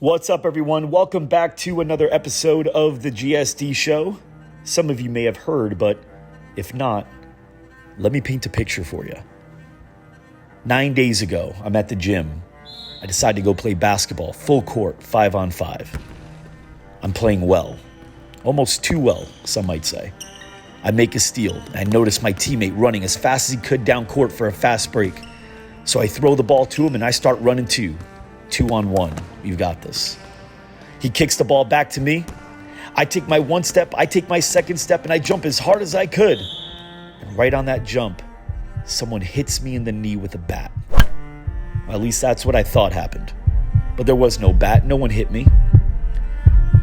What's up, everyone? Welcome back to another episode of the GSD show. Some of you may have heard, but if not, let me paint a picture for you. 9 days ago, I'm at the gym. I decided to go play basketball, full court, 5-on-5. I'm playing well, almost too well, some might say. I make a steal, and I notice my teammate running as fast as he could down court for a fast break. So I throw the ball to him, and I start running too. 2-on-1, you got this. He kicks the ball back to me. I take my one step, I take my second step, and I jump as hard as I could. And right on that jump, someone hits me in the knee with a bat. At least that's what I thought happened. But there was no bat, no one hit me.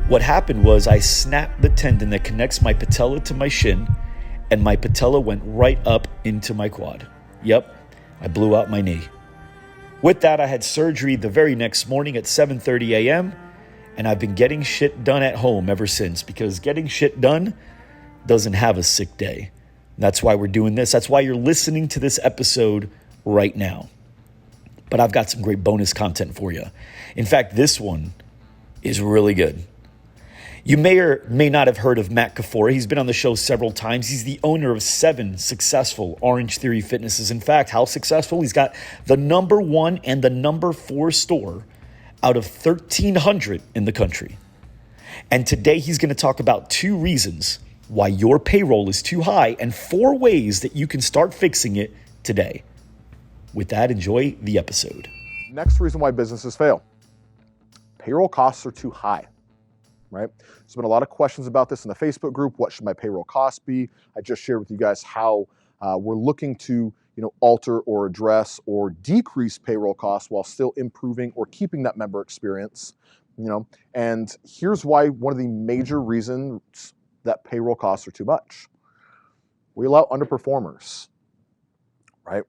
What happened was I snapped the tendon that connects my patella to my shin, and my patella went right up into my quad. Yep, I blew out my knee. With that, I had surgery the very next morning at 7:30 a.m., and I've been getting shit done at home ever since, because getting shit done doesn't have a sick day. That's why we're doing this. That's why you're listening to this episode right now. But I've got some great bonus content for you. In fact, this one is really good. You may or may not have heard of Matt Kafora. He's been on the show several times. He's the owner of 7 successful Orange Theory Fitnesses. In fact, how successful? He's got the number 1 and the number 4 store out of 1,300 in the country. And today he's going to talk about 2 reasons why your payroll is too high and 4 ways that you can start fixing it today. With that, enjoy the episode. Next reason why businesses fail. Payroll costs are too high. Right? There's been a lot of questions about this in the Facebook group. What should my payroll cost be? I just shared with you guys how we're looking to, alter or address or decrease payroll costs while still improving or keeping that member experience. And here's why one of the major reasons that payroll costs are too much. We allow underperformers, right?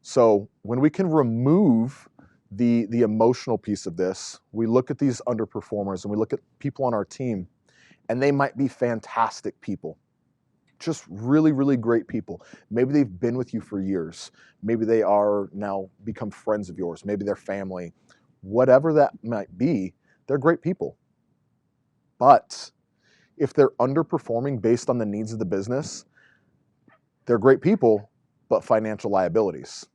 So when we can remove the emotional piece of this, we look at these underperformers and we look at people on our team, and they might be fantastic people, just really, really great people. Maybe they've been with you for years. Maybe they are now become friends of yours. Maybe they're family. Whatever that might be, they're great people. But if they're underperforming based on the needs of the business, they're great people, but financial liabilities.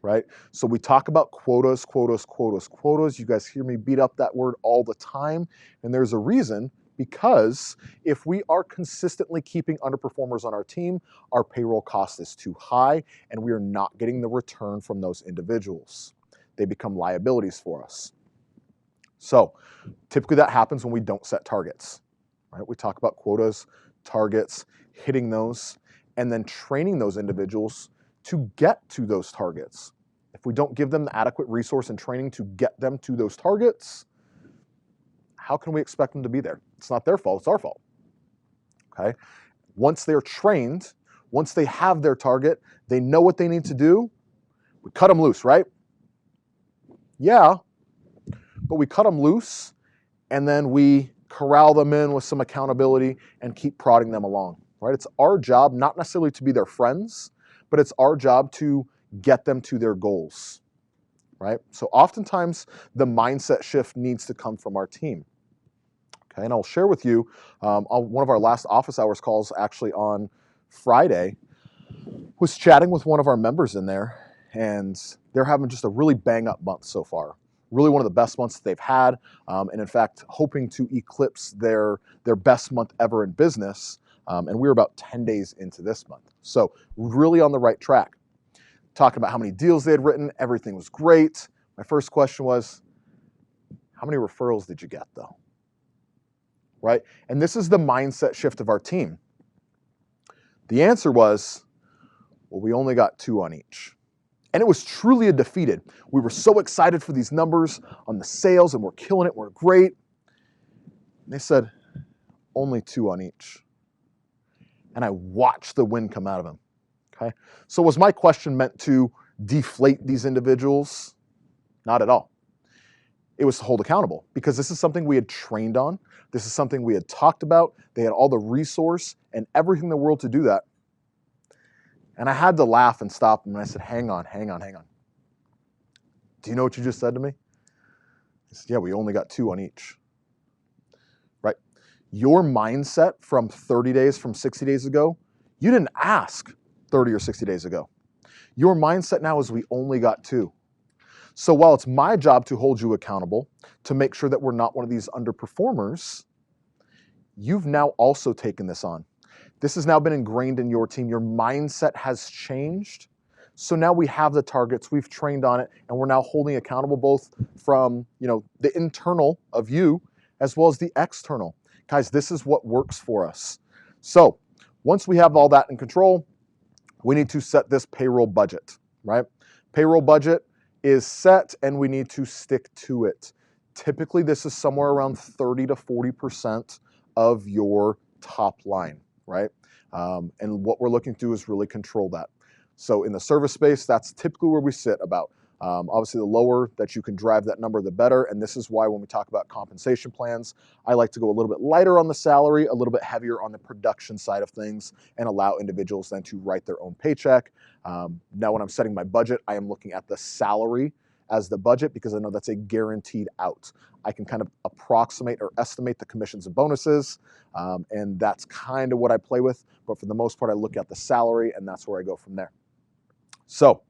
Right? So we talk about quotas. You guys hear me beat up that word all the time. And there's a reason, because if we are consistently keeping underperformers on our team, our payroll cost is too high and we are not getting the return from those individuals. They become liabilities for us. So typically that happens when we don't set targets. Right? We talk about quotas, targets, hitting those, and then training those individuals to get to those targets. If we don't give them the adequate resource and training to get them to those targets, how can we expect them to be there? It's not their fault, it's our fault. Okay? Once they're trained, once they have their target, they know what they need to do, we cut them loose, right? Yeah, but we cut them loose and then we corral them in with some accountability and keep prodding them along, right? It's our job not necessarily to be their friends, but it's our job to get them to their goals, right? So oftentimes the mindset shift needs to come from our team. Okay, and I'll share with you on one of our last office hours calls, actually on Friday, was chatting with one of our members in there, and they're having just a really bang up month so far. Really one of the best months that they've had, and in fact, hoping to eclipse their best month ever in business. And we're about 10 days into this month. So really on the right track. Talking about how many deals they had written, everything was great. My first question was, how many referrals did you get though? Right? And this is the mindset shift of our team. The answer was, well, we only got 2 on each. And it was truly a defeated. We were so excited for these numbers on the sales and we're killing it, we're great. And they said, only 2 on each. And I watched the wind come out of him. Okay? So was my question meant to deflate these individuals? Not at all. It was to hold accountable, because this is something we had trained on. This is something we had talked about. They had all the resource and everything in the world to do that. And I had to laugh and stop them, and I said, hang on. Do you know what you just said to me? I Yeah, we only got 2 on each, right? Your mindset from 30 days, from 60 days ago, you didn't ask 30 or 60 days ago. Your mindset now is we only got 2. So while it's my job to hold you accountable, to make sure that we're not one of these underperformers, you've now also taken this on. This has now been ingrained in your team. Your mindset has changed. So now we have the targets, we've trained on it, and we're now holding accountable both from, the internal of you as well as the external. Guys, this is what works for us. So once we have all that in control, we need to set this payroll budget, right? Payroll budget is set and we need to stick to it. Typically, this is somewhere around 30 to 40% of your top line, right? And what we're looking to do is really control that. So in the service space, that's typically where we sit about. Obviously, the lower that you can drive that number, the better. And this is why when we talk about compensation plans, I like to go a little bit lighter on the salary, a little bit heavier on the production side of things, and allow individuals then to write their own paycheck. Now, when I'm setting my budget, I am looking at the salary as the budget because I know that's a guaranteed out. I can kind of approximate or estimate the commissions and bonuses, and that's kind of what I play with. But for the most part, I look at the salary, and that's where I go from there. So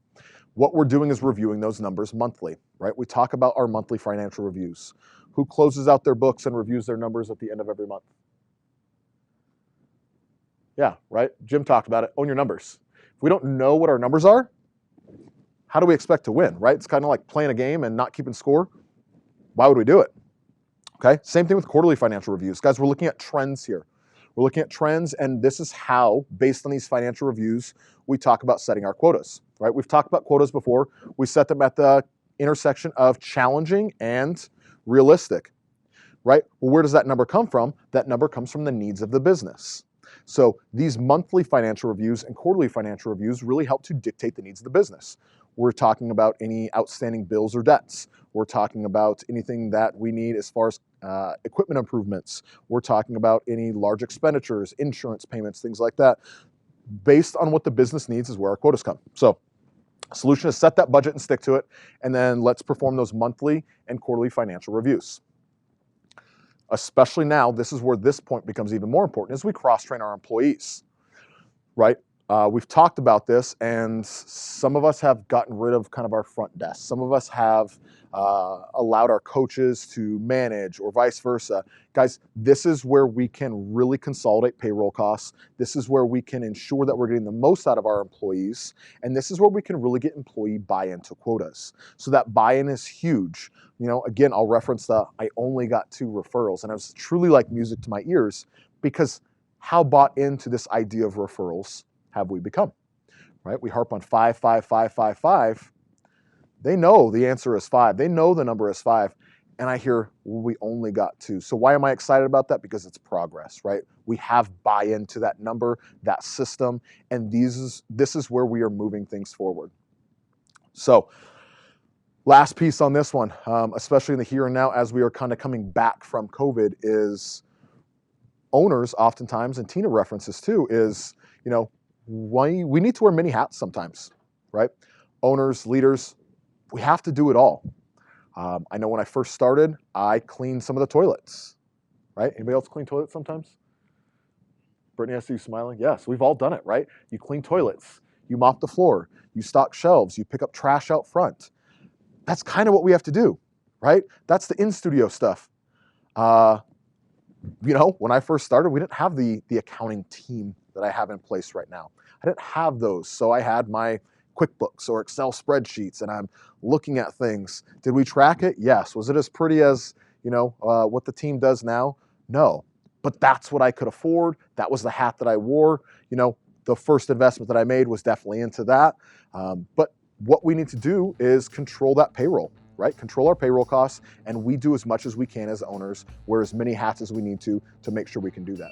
what we're doing is reviewing those numbers monthly, right? We talk about our monthly financial reviews. Who closes out their books and reviews their numbers at the end of every month? Yeah, right? Jim talked about it. Own your numbers. If we don't know what our numbers are, how do we expect to win, right? It's kind of like playing a game and not keeping score. Why would we do it? Okay, same thing with quarterly financial reviews. Guys, we're looking at trends here. We're looking at trends, and this is how, based on these financial reviews, we talk about setting our quotas, right? We've talked about quotas before. We set them at the intersection of challenging and realistic, right? Well, where does that number come from? That number comes from the needs of the business. So these monthly financial reviews and quarterly financial reviews really help to dictate the needs of the business. We're talking about any outstanding bills or debts. We're talking about anything that we need as far as equipment improvements. We're talking about any large expenditures, insurance payments, things like that. Based on what the business needs is where our quotas come. So solution is set that budget and stick to it, and then let's perform those monthly and quarterly financial reviews. Especially now, this is where this point becomes even more important, is we cross-train our employees, right? We've talked about this, and some of us have gotten rid of kind of our front desk. Some of us have allowed our coaches to manage, or vice versa. Guys, this is where we can really consolidate payroll costs. This is where we can ensure that we're getting the most out of our employees, and this is where we can really get employee buy-in to quotas. So that buy-in is huge. Again, I'll reference I only got 2 referrals, and it was truly like music to my ears, because how bought into this idea of referrals have we become, right? We harp on 5, 5, 5, 5, 5. They know the answer is 5. They know the number is 5. And I hear, well, we only got 2. So why am I excited about that? Because it's progress, right? We have buy-in to that number, that system, and this is where we are moving things forward. So last piece on this one, especially in the here and now as we are kind of coming back from COVID, is owners oftentimes, and Tina references too, is, we need to wear many hats sometimes, right? Owners, leaders, we have to do it all. I know when I first started, I cleaned some of the toilets, right? Anybody else clean toilets sometimes? Brittany, I see you smiling. Yes, we've all done it, right? You clean toilets, you mop the floor, you stock shelves, you pick up trash out front. That's kind of what we have to do, right? That's the in-studio stuff. When I first started, we didn't have the accounting team that I have in place right now. I didn't have those. So I had my QuickBooks or Excel spreadsheets, and I'm looking at things. Did we track it? Yes. Was it as pretty as, what the team does now? No. But that's what I could afford. That was the hat that I wore. The first investment that I made was definitely into that. But what we need to do is control that payroll, right? Control our payroll costs, and we do as much as we can as owners, wear as many hats as we need to make sure we can do that.